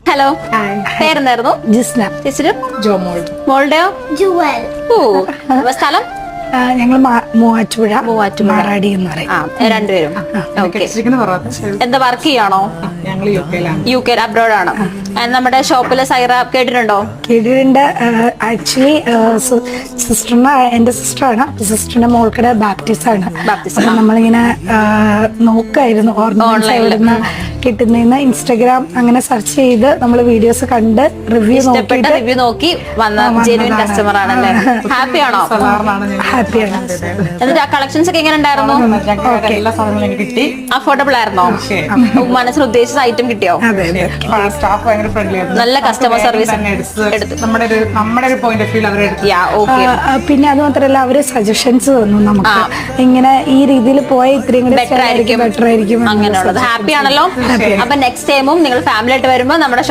Hello, പേരെന്തായിരുന്നു? ജിസ്ന. ചേച്ചിയുടെ ജോമോൾ. മോളുടെയോ? ജുവൽ. ഓ, സ്ഥലം ഞങ്ങൾ മൂവാറ്റുപുഴ മാറാടി എന്ന് പറയും. രണ്ടുപേരും. ഓക്കെ. എന്താ വർക്ക് ചെയ്യാണോ? യു കെ അബ്രോഡ് ആണ്. നമ്മുടെ ഷോപ്പിലെ സൈറ കേട്ടിട്ടുണ്ടോ? കേട്ടിട്ടുണ്ട്. ആക്ച്വലി സിസ്റ്ററിന്, എന്റെ സിസ്റ്ററാണ്. സിസ്റ്ററിന്റെ മോൾക്കടെ ബാപ്റ്റിസം ആണ്. അപ്പൊ നമ്മളിങ്ങനെ നോക്കായിരുന്നു ഓർണമെന്റ്സ് കിട്ടുന്ന ഇൻസ്റ്റഗ്രാം അങ്ങനെ സെർച്ച് ചെയ്ത് നമ്മൾ വീഡിയോസ് കണ്ട് റിവ്യൂ നോക്കി വന്ന ജെന്യുവൻ കസ്റ്റമർ ആണല്ലേ? ഹാപ്പി ആണോ? ഹാപ്പിയാണ്. എന്നിട്ട് ആ കളക്ഷൻസ് ഒക്കെ എങ്ങനെ ഉണ്ടായിരുന്നു? അഫോർഡബിൾ ആയിരുന്നോ? മനസ്സിന് ഉദ്ദേശിച്ച ഐറ്റം കിട്ടിയോ? നല്ല കസ്റ്റമർ സർവീസ്. പിന്നെ അത് മാത്രമല്ല, അവര് സജഷൻസ് തന്നു നമുക്ക്, ഇങ്ങനെ ഈ രീതിയിൽ പോയ ഇത്രയും കൂടി ബെറ്റർ ആയിരിക്കും അങ്ങനെയുള്ളത്. ഹാപ്പി ആണല്ലോ. അപ്പൊ നെക്സ്റ്റ് ടൈമും നിങ്ങൾ ഫാമിലി ആയിട്ട് വരുമ്പോ നമ്മുടെ